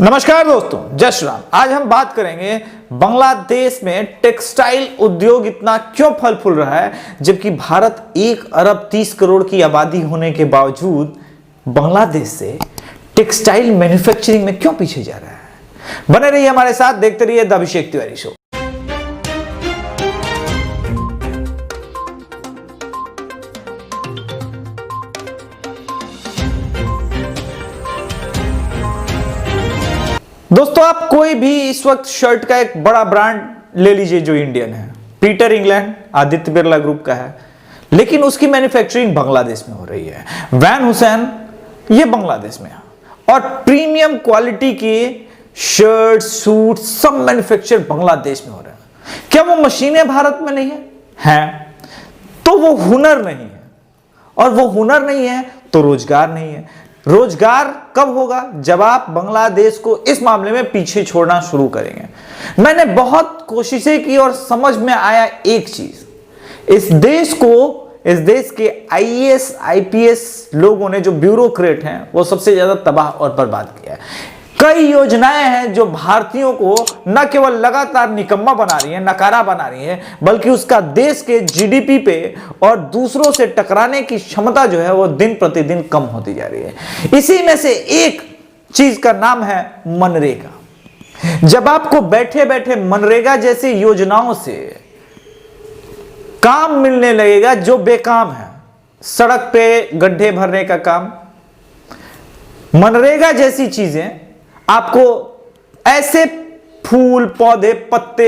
नमस्कार दोस्तों, जय श्री राम। आज हम बात करेंगे बांग्लादेश में टेक्सटाइल उद्योग इतना क्यों फल फूल रहा है, जबकि भारत 1 अरब 30 करोड़ की आबादी होने के बावजूद बांग्लादेश से टेक्सटाइल मैन्युफैक्चरिंग में क्यों पीछे जा रहा है। बने रहिए हमारे साथ, देखते रहिए द अभिषेक तिवारी शो। दोस्तों, आप कोई भी इस वक्त शर्ट का एक बड़ा ब्रांड ले लीजिए जो इंडियन है। Peter England Aditya Birla group का है, लेकिन उसकी मैन्युफैक्चरिंग बांग्लादेश में हो रही है। वैन हुसैन ये बांग्लादेश में है और प्रीमियम क्वालिटी के शर्ट सूट सब मैन्युफैक्चर बांग्लादेश में हो रहे हैं। क्या वो मशीनें भारत में नहीं है? तो वो हुनर नहीं है, और वो हुनर नहीं है तो रोजगार नहीं है। रोजगार कब होगा? जब आप बांग्लादेश को इस मामले में पीछे छोड़ना शुरू करेंगे। मैंने बहुत कोशिशें की और समझ में आया एक चीज, इस देश के आईएएस आईपीएस लोगों ने, जो ब्यूरोक्रेट हैं, वो सबसे ज्यादा तबाह और बर्बाद किया है। कई योजनाएं हैं जो भारतीयों को न केवल लगातार निकम्मा बना रही है, नकारा बना रही है, बल्कि उसका देश के जीडीपी पे और दूसरों से टकराने की क्षमता जो है वो दिन प्रतिदिन कम होती जा रही है। इसी में से एक चीज का नाम है मनरेगा। जब आपको बैठे बैठे मनरेगा जैसी योजनाओं से काम मिलने लगेगा जो बेकाम है, सड़क पे गड्ढे भरने का काम, मनरेगा जैसी चीजें आपको ऐसे फूल पौधे पत्ते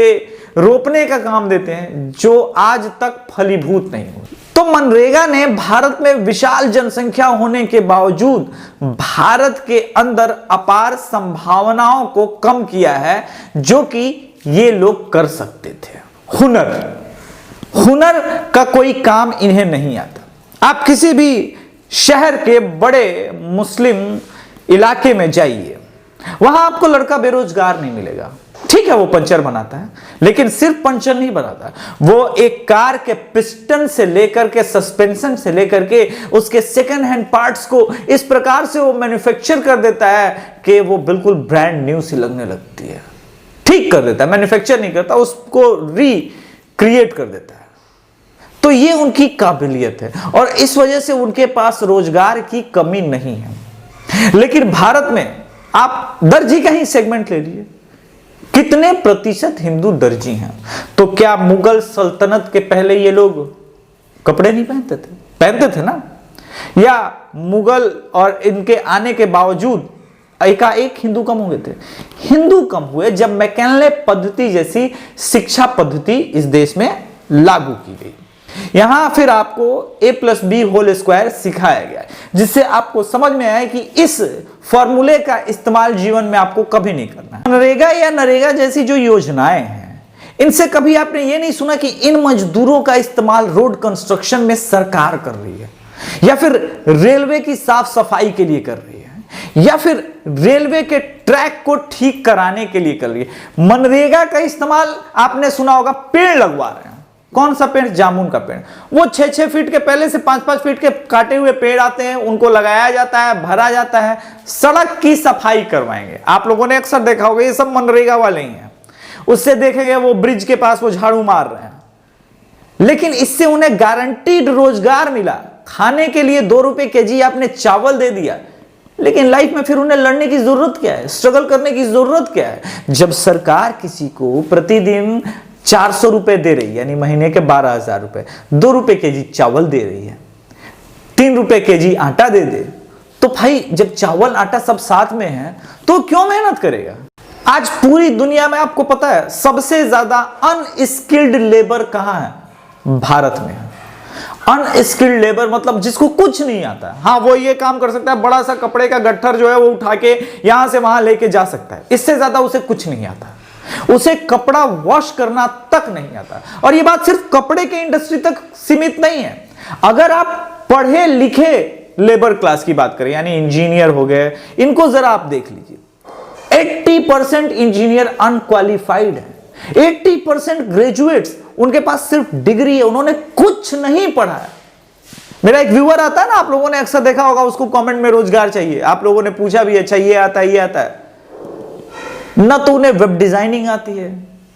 रोपने का काम देते हैं जो आज तक फलीभूत नहीं हुए। तो मनरेगा ने भारत में विशाल जनसंख्या होने के बावजूद भारत के अंदर अपार संभावनाओं को कम किया है, जो कि ये लोग कर सकते थे। हुनर का कोई काम इन्हें नहीं आता। आप किसी भी शहर के बड़े मुस्लिम इलाके में जाइए, वहां आपको लड़का बेरोजगार नहीं मिलेगा। ठीक है, वो पंचर बनाता है, लेकिन सिर्फ पंचर नहीं बनाता, वो एक कार के पिस्टन से लेकर के सस्पेंशन से लेकर के उसके सेकंड हैंड पार्ट्स को इस प्रकार से वो मैन्युफैक्चर कर देता है कि वो बिल्कुल ब्रांड न्यू सी लगने लगती है। ठीक कर देता है, मैन्युफैक्चर नहीं करता, उसको रिक्रिएट कर देता है। तो ये उनकी काबिलियत है और इस वजह से उनके पास रोजगार की कमी नहीं है। लेकिन भारत में आप दर्जी का ही सेगमेंट ले लीजिए, कितने प्रतिशत हिंदू दर्जी हैं? तो क्या मुगल सल्तनत के पहले ये लोग कपड़े नहीं पहनते थे? पहनते थे ना। या मुगल और इनके आने के बावजूद एकाएक हिंदू कम हो गए थे? हिंदू कम हुए जब मैकेले पद्धति जैसी शिक्षा पद्धति इस देश में लागू की गई। यहां फिर आपको a+b² सिखाया गया, जिससे आपको समझ में आया कि इस फॉर्मूले का इस्तेमाल जीवन में आपको कभी नहीं करना है। मनरेगा या नरेगा जैसी जो योजनाएं हैं, इनसे कभी आपने ये नहीं सुना कि इन मजदूरों का इस्तेमाल रोड कंस्ट्रक्शन में सरकार कर रही है, या फिर रेलवे की साफ सफाई के लिए कर रही है, या फिर रेलवे के ट्रैक को ठीक कराने के लिए कर रही है। मनरेगा का इस्तेमाल आपने सुना होगा, पेड़ लगवा रहे हैं। कौन सा पेड़? जामुन का पेड़। वो 6-6 फीट के पहले से 5-5 फीट के काटे हुए पेड़ आते हैं, उनको लगाया जाता है, भरा जाता है, सड़क की सफाई करवाएंगे। आप लोगों ने अक्सर देखा होगा, ये सब मनरेगा वाले ही हैं। उससे देखेंगे वो ब्रिज के पास वो झाड़ू मार रहे हैं, लेकिन इससे उन्हें गारंटीड रोजगार मिला। खाने के लिए 2 रुपए केजी आपने चावल दे दिया, लेकिन लाइफ में फिर उन्हें लड़ने की जरूरत क्या है? स्ट्रगल करने की जरूरत क्या है? जब सरकार किसी को प्रतिदिन 400 रुपए दे रही है, यानी महीने के 12,000 रुपए, 2 रुपए केजी चावल दे रही है, 3 रुपए केजी आटा दे दे, तो भाई जब चावल आटा सब साथ में है तो क्यों मेहनत करेगा? आज पूरी दुनिया में आपको पता है सबसे ज्यादा अनस्किल्ड लेबर कहां है? भारत में है। अनस्किल्ड लेबर मतलब जिसको कुछ नहीं आता। हाँ, वो ये काम कर सकता है, बड़ा सा कपड़े का गट्ठर जो है वो उठा के यहां से वहां लेके जा सकता है, इससे ज्यादा उसे कुछ नहीं आता। उसे कपड़ा वॉश करना तक नहीं आता। और ये बात सिर्फ कपड़े के इंडस्ट्री तक सीमित नहीं है। अगर आप पढ़े लिखे लेबर क्लास की बात करें, यानी इंजीनियर हो गए, इनको जरा आप देख लीजिए, 80% इंजीनियर अनक्वालिफाइड है, 80% ग्रेजुएट्स, उनके पास सिर्फ डिग्री है, उन्होंने कुछ नहीं पढ़ा है। मेरा एक व्यूअर आता है ना, आप लोगों ने अक्सर देखा होगा, उसको कमेंट में रोजगार चाहिए, आप लोगों ने पूछा भी, अच्छा ये आता है, ये आता है, न तो उन्हें वेब डिजाइनिंग आती है,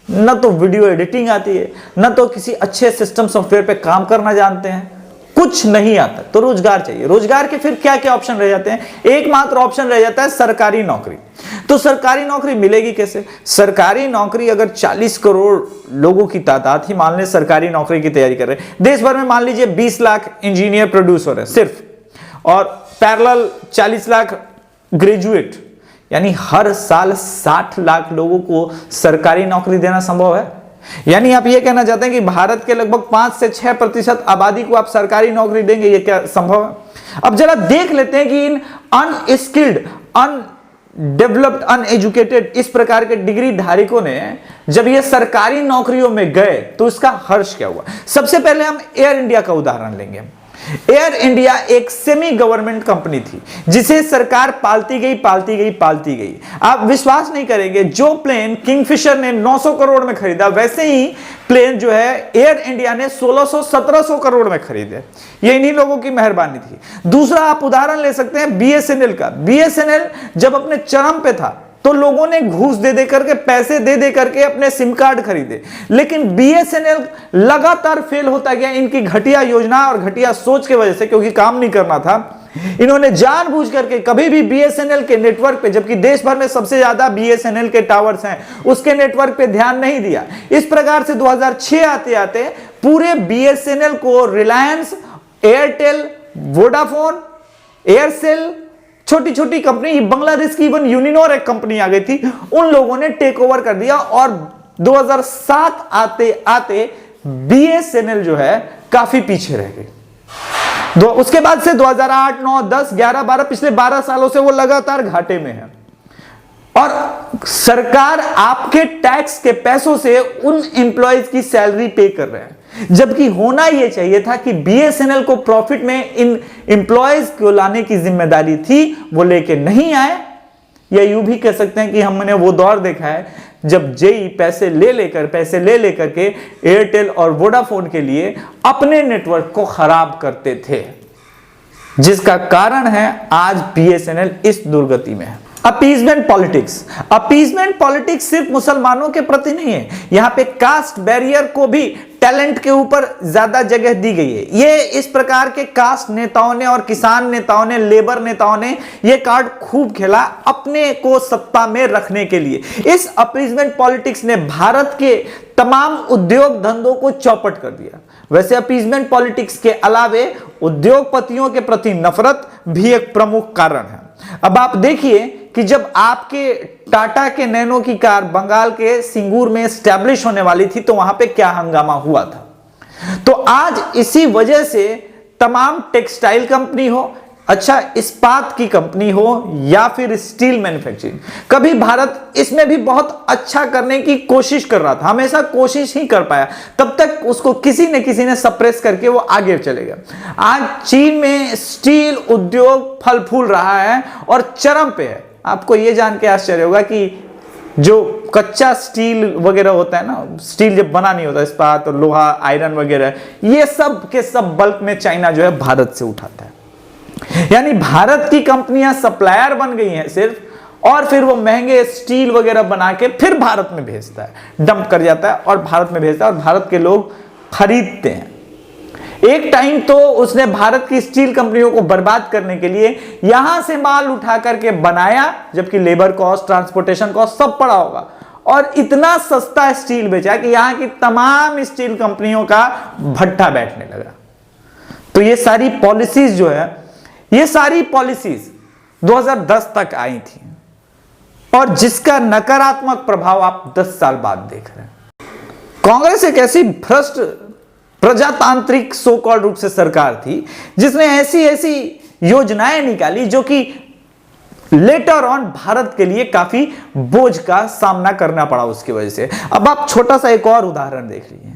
न तो वीडियो एडिटिंग आती है, न तो किसी अच्छे सिस्टम सॉफ्टवेयर पे काम करना जानते हैं, कुछ नहीं आता। तो रोजगार चाहिए। रोजगार के फिर क्या क्या ऑप्शन रह जाते हैं? एकमात्र ऑप्शन रह जाता है सरकारी नौकरी। तो सरकारी नौकरी मिलेगी कैसे? सरकारी नौकरी अगर 40 करोड़ लोगों की तादाद ही मान ले सरकारी नौकरी की तैयारी कर रहे हैं, देश भर में मान लीजिए 20 लाख इंजीनियर प्रोड्यूस हो रहे हैं सिर्फ, और पैरेलल 40 लाख ग्रेजुएट, यानी हर साल 60 लाख लोगों को सरकारी नौकरी देना संभव है। यानी आप ये कहना चाहते हैं कि भारत के लगभग 5 से 6% आबादी को आप सरकारी नौकरी देंगे, ये क्या संभव है? अब जरा देख लेते हैं कि इन अनस्किल्ड, अनडेवलप्ड, अनएजुकेटेड इस प्रकार के डिग्री धारकों ने जब ये सरकारी नौकरियों में गए तो इसका हर्ष क्या हुआ। सबसे पहले हम एयर इंडिया का उदाहरण लेंगे। एयर इंडिया एक सेमी गवर्नमेंट कंपनी थी जिसे सरकार पालती गई। आप विश्वास नहीं करेंगे, जो प्लेन किंगफिशर ने 900 करोड़ में खरीदा, वैसे ही प्लेन जो है एयर इंडिया ने 1600-1700 करोड़ में खरीदे। ये इन्हीं लोगों की मेहरबानी थी। दूसरा आप उदाहरण ले सकते हैं बीएसएनएल का। बीएसएनएल जब अपने चरम पे था तो लोगों ने घूस दे करके, पैसे दे करके अपने सिम कार्ड खरीदे, लेकिन बीएसएनएल लगातार फेल होता गया इनकी घटिया योजना और घटिया सोच की वजह से, क्योंकि काम नहीं करना था। इन्होंने जानबूझ करके कभी भी बीएसएनएल के नेटवर्क पे, जबकि देश भर में सबसे ज्यादा बीएसएनएल के टावर्स हैं, उसके नेटवर्क पे ध्यान नहीं दिया। इस प्रकार से 2006 आते आते पूरे बीएसएनएल को रिलायंस, एयरटेल, वोडाफोन, एयरसेल, छोटी छोटी कंपनी, बांग्लादेश की इवन यूनिनोर एक कंपनी आ गई थी, उन लोगों ने टेक ओवर कर दिया और 2007 आते आते बीएसएनएल जो है काफी पीछे रह गई। उसके बाद से 2008, 9, 10, 11, 12 पिछले 12 सालों से वो लगातार घाटे में है और सरकार आपके टैक्स के पैसों से उन एम्प्लॉयज की सैलरी पे कर रहे हैं, जबकि होना यह चाहिए था कि बीएसएनएल को प्रॉफिट में इन एम्प्लॉयज को लाने की जिम्मेदारी थी, वो लेके नहीं आए। या यूं भी कह सकते हैं कि हमने वो दौर देखा है जब जेई पैसे ले लेकर के एयरटेल और वोडाफोन के लिए अपने नेटवर्क को खराब करते थे, जिसका कारण है आज बीएसएनएल इस दुर्गति में है। अपीजमेंट पॉलिटिक्स सिर्फ मुसलमानों के प्रति नहीं है, यहां पे कास्ट बैरियर को भी टैलेंट के ऊपर ज्यादा जगह दी गई है। ये इस प्रकार के कास्ट नेताओं ने और किसान नेताओं ने, लेबर नेताओं ने ये कार्ड खूब खेला अपने को सत्ता में रखने के लिए। इस अपीजमेंट पॉलिटिक्स ने भारत के तमाम उद्योग धंधों को चौपट कर दिया। वैसे अपीजमेंट पॉलिटिक्स के अलावे उद्योगपतियों के प्रति नफरत भी एक प्रमुख कारण है। अब आप देखिए कि जब आपके टाटा के नैनो की कार बंगाल के सिंगूर में स्टैब्लिश होने वाली थी तो वहां पे क्या हंगामा हुआ था। तो आज इसी वजह से तमाम टेक्सटाइल कंपनी हो, अच्छा इस्पात की कंपनी हो या फिर स्टील मैन्युफैक्चरिंग, कभी भारत इसमें भी बहुत अच्छा करने की कोशिश कर रहा था, हमेशा कोशिश ही कर पाया, तब तक उसको किसी न किसी ने सप्रेस करके वो आगे चलेगा। आज चीन में स्टील उद्योग फल फूल रहा है और चरम पे है। आपको ये जान के आश्चर्य होगा कि जो कच्चा स्टील वगैरह होता है ना, स्टील जब बना नहीं होता, इस्पात और लोहा, आयरन वगैरह, ये सब के सब बल्क में चाइना जो है भारत से उठाता है। यानी भारत की कंपनियां सप्लायर बन गई हैं सिर्फ, और फिर वो महंगे स्टील वगैरह बना के फिर भारत में भेजता है, डंप कर जाता है और भारत में भेजता है और भारत के लोग खरीदते हैं। एक टाइम तो उसने भारत की स्टील कंपनियों को बर्बाद करने के लिए यहां से माल उठा करके बनाया, जबकि लेबर कॉस्ट, ट्रांसपोर्टेशन कॉस्ट सब पड़ा होगा, और इतना सस्ता स्टील बेचा कि यहां की तमाम स्टील कंपनियों का भट्ठा बैठने लगा। तो ये सारी पॉलिसीज जो है, ये सारी पॉलिसीज 2010 तक आई थी और जिसका नकारात्मक प्रभाव आप 10 साल बाद देख रहे हैं। कांग्रेस एक ऐसी भ्रष्ट प्रजातांत्रिक सो कॉल्ड रूप से सरकार थी जिसने ऐसी ऐसी योजनाएं निकाली जो कि लेटर ऑन भारत के लिए काफी बोझ का सामना करना पड़ा उसकी वजह से। अब आप छोटा सा एक और उदाहरण देख लीजिए।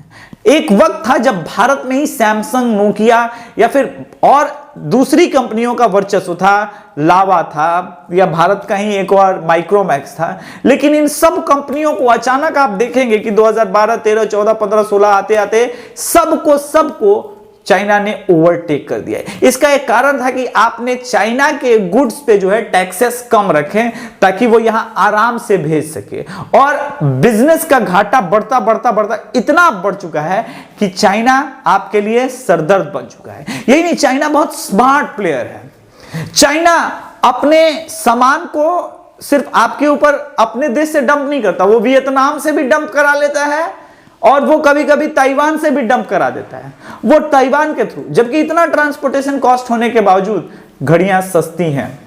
एक वक्त था जब भारत में ही सैमसंग, नोकिया या फिर और दूसरी कंपनियों का वर्चस्व था, लावा था या भारत का ही एक और माइक्रोमैक्स था, लेकिन इन सब कंपनियों को अचानक आप देखेंगे कि 2012, 13, 14, 15, 16 आते आते सबको चाइना ने ओवरटेक कर दिया है। इसका एक कारण था कि आपने चाइना के गुड्स पे जो है टैक्सेस कम रखें ताकि वो यहां आराम से भेज सके, और बिजनेस का घाटा बढ़ता बढ़ता बढ़ता इतना बढ़ चुका है कि चाइना आपके लिए सरदर्द बन चुका है। यही नहीं, चाइना बहुत स्मार्ट प्लेयर है। चाइना अपने सामान को सिर्फ आपके ऊपर अपने देश से डंप नहीं करता, वो वियतनाम से भी डंप करा लेता है और वो कभी कभी ताइवान से भी डंप करा देता है, वो ताइवान के थ्रू। जबकि इतना ट्रांसपोर्टेशन कॉस्ट होने के बावजूद घड़ियां सस्ती हैं,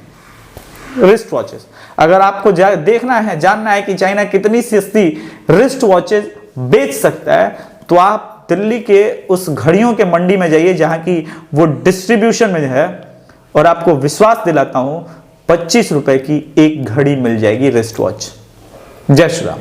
रिस्ट वॉचेस। अगर आपको देखना है, जानना है कि चाइना कितनी सस्ती रिस्ट वॉचेस बेच सकता है, तो आप दिल्ली के उस घड़ियों के मंडी में जाइए जहां की वो डिस्ट्रीब्यूशन में है, और आपको विश्वास दिलाता हूं 25 रुपए की एक घड़ी मिल जाएगी रिस्ट वॉच। जय श्री राम।